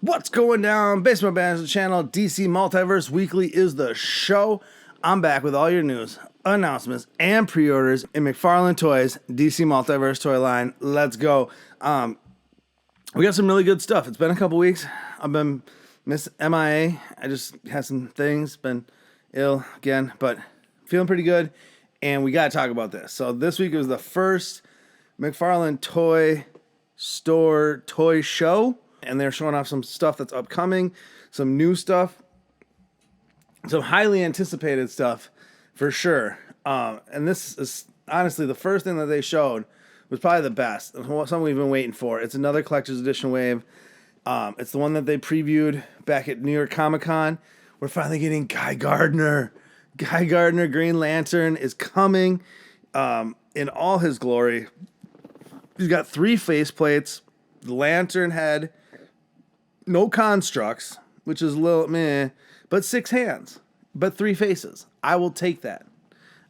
What's going down? Basement Bands channel, DC Multiverse Weekly is the show. I'm back with all your news, announcements, and pre-orders in McFarlane Toys DC Multiverse toy line. Let's go. We got some really good stuff. It's been a couple weeks. I've been MIA. I just had some things, been ill again, but feeling pretty good. And we got to talk about this. So this week was the first McFarlane Toy Store toy show. And they're showing off some stuff that's upcoming, some new stuff, some highly anticipated stuff for sure. And this is honestly the first thing that they showed was probably the best. Something we've been waiting for. It's another collector's edition wave. It's the one that they previewed back at New York Comic Con. We're finally getting Guy Gardner. Guy Gardner, Green Lantern, is coming in all his glory. He's got 3 faceplates, the lantern head, no constructs, which is a little meh, but 6 hands, but 3 faces. I will take that.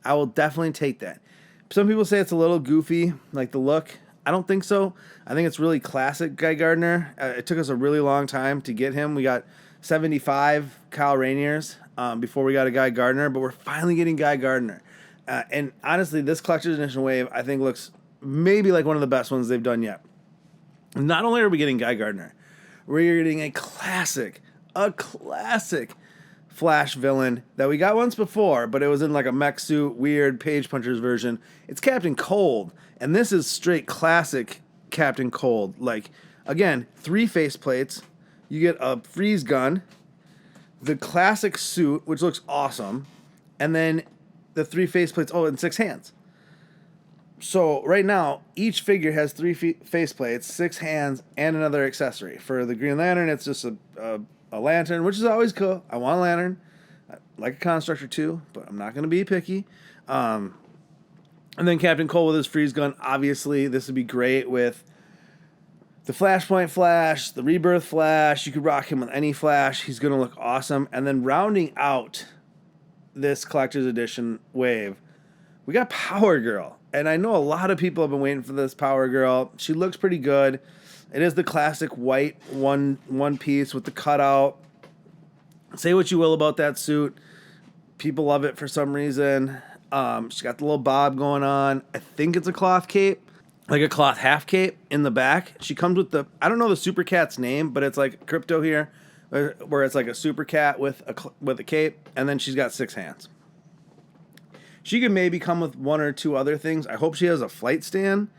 I will definitely take that. Some people say it's a little goofy, like the look. I don't think so. I think it's really classic Guy Gardner. It took us a really long time to get him. We got 75 Kyle Rainiers before we got a Guy Gardner, but we're finally getting Guy Gardner. And honestly, this collector's edition wave, I think, looks maybe like one of the best ones they've done yet. Not only are we getting Guy Gardner, we're getting a classic Flash villain that we got once before, but it was in like a mech suit, weird Page Punchers version. It's Captain Cold, and this is straight classic Captain Cold. Like, again, 3 faceplates. You get a freeze gun, the classic suit, which looks awesome, and then the 3 faceplates, and 6 hands. So right now, each figure has 3 faceplates, 6 hands, and another accessory. For the Green Lantern, it's just a lantern, which is always cool. I want a lantern. I like a constructor too, but I'm not going to be picky. And then Captain Cold with his freeze gun. Obviously, this would be great with the Flashpoint Flash, the Rebirth Flash. You could rock him with any Flash. He's going to look awesome. And then rounding out this collector's edition wave, we got Power Girl. And I know a lot of people have been waiting for this Power Girl. She looks pretty good. It is the classic white one piece with the cutout. Say what you will about that suit. People love it for some reason. She's got the little bob going on. I think it's a cloth cape, like a cloth half cape in the back. She comes with I don't know the Super Cat's name, but it's like Crypto here, where it's like a Super Cat with a cape, and then she's got 6 hands. She could maybe come with 1 or 2 other things. I hope she has a flight stand.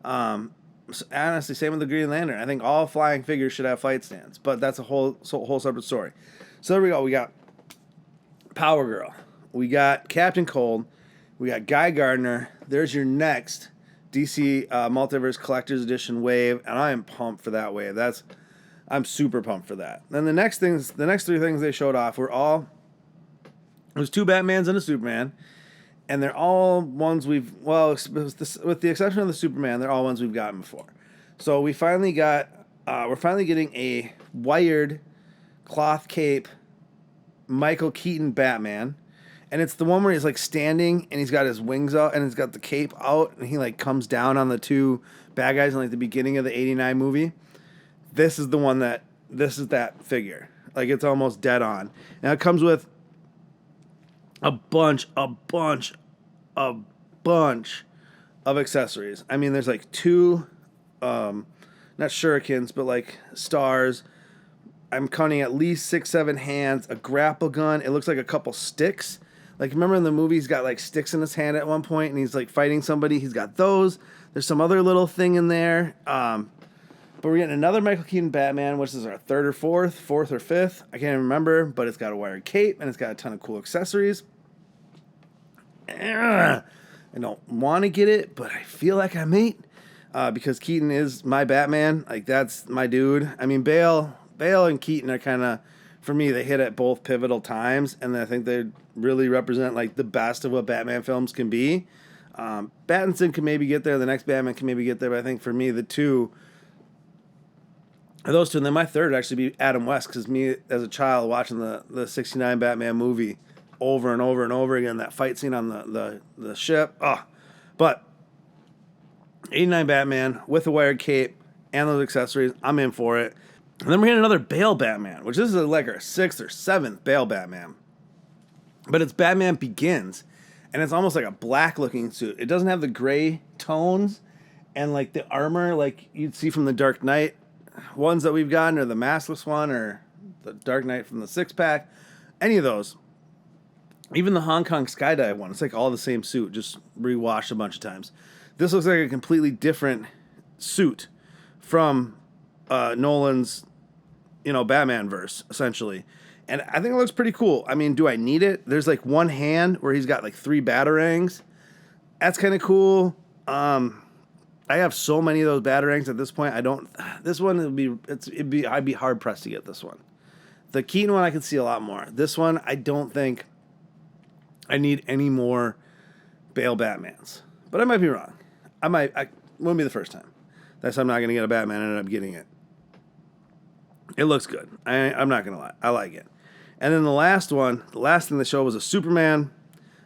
Honestly, same with the Green Lantern. I think all flying figures should have flight stands, but that's a whole separate story. So there we go. We got Power Girl. We got Captain Cold. We got Guy Gardner. There's your next DC Multiverse Collector's Edition wave, and I am pumped for that wave. I'm super pumped for that. Then the next 3 things they showed off were it was 2 Batmans and a Superman. And they're all ones with the exception of the Superman, they're all ones we've gotten before. So we're finally getting a wired cloth cape Michael Keaton Batman. And it's the one where he's like standing and he's got his wings out and he's got the cape out and he like comes down on the 2 bad guys in like the beginning of the 89 movie. This is that figure. Like, it's almost dead on. Now it comes with a bunch of accessories. I mean, there's like 2, not shurikens, but like stars. I'm counting at least 6, 7 hands, a grapple gun. It looks like a couple sticks. Like, remember in the movie, he's got like sticks in his hand at one point and he's like fighting somebody. He's got those. There's some other little thing in there. But we're getting another Michael Keaton Batman, which is our 3rd or 4th or 5th. I can't even remember, but it's got a wired cape and it's got a ton of cool accessories. I don't want to get it, but I feel like I might, because Keaton is my Batman. Like, that's my dude. I mean, Bale and Keaton are kind of, for me, they hit at both pivotal times, and I think they really represent like the best of what Batman films can be. Pattinson can maybe get there, the next Batman can maybe get there, but I think for me, the 2 are those 2, and then my 3rd would actually be Adam West, because me as a child watching the 69 Batman movie over and over and over again, that fight scene on the ship. But 89 Batman with a wired cape and those accessories, I'm in for it. And then we're getting another Bale Batman, which this is like our 6th or 7th Bale Batman. But it's Batman Begins, and it's almost like a black-looking suit. It doesn't have the gray tones and like the armor like you'd see from the Dark Knight ones that we've gotten, or the maskless one, or the Dark Knight from the 6-pack. Any of those. Even the Hong Kong Skydive one. It's like all the same suit, just rewashed a bunch of times. This looks like a completely different suit from Nolan's, Batman verse, essentially. And I think it looks pretty cool. I mean, do I need it? There's like one hand where he's got like 3 batarangs. That's kind of cool. I have so many of those batarangs at this point. This one I'd be hard pressed to get this one. The Keaton one I could see a lot more. This one, I don't think I need any more Bale Batmans. But I might be wrong. I won't be the first time. That's I'm not going to get a Batman and end up getting it. It looks good. I'm not going to lie. I like it. And then the last thing they showed was a Superman,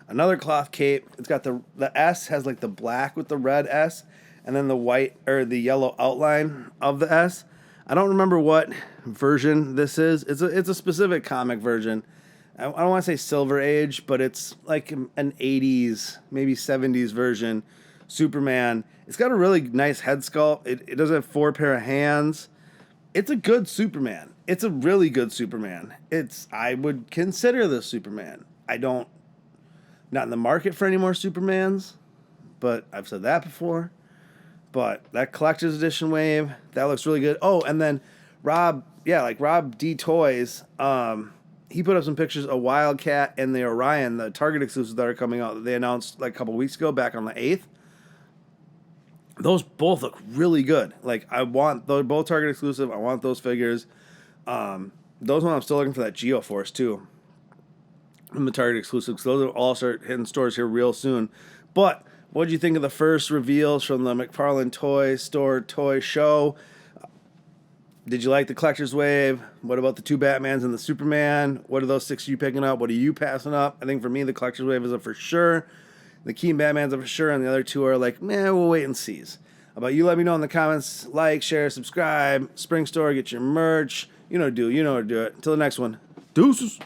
another cloth cape. It's got the S has like the black with the red S, and then the white or the yellow outline of the S. I don't remember what version this is. It's a specific comic version. I don't want to say Silver Age, but it's like an 80s, maybe 70s version Superman. It's got a really nice head sculpt. It does have 4 pair of hands. It's a good Superman. It's a really good Superman. I would consider this Superman. Not in the market for any more Supermans, but I've said that before. But that collector's edition wave, that looks really good. Oh, and then Rob D Toys, he put up some pictures of Wildcat and the Orion, the Target exclusives that are coming out that they announced like a couple weeks ago, back on the 8th. Those both look really good. Like, they're both Target exclusive. I want those figures. Those ones I'm still looking for that Geoforce too, from the Target exclusive. So those will all start hitting stores here real soon. But what did you think of the first reveals from the McFarlane Toy Store Toy Show? Did you like the collector's wave? What about the 2 Batmans and the Superman? What are those 6 you picking up? What are you passing up? I think for me, the collector's wave is a for sure. The Keaton Batman's a for sure, and the other 2 are like, we'll wait and see. How about you? Let me know in the comments. Like, share, subscribe. Spring Store, get your merch. You know what to do. Until the next one. Deuces.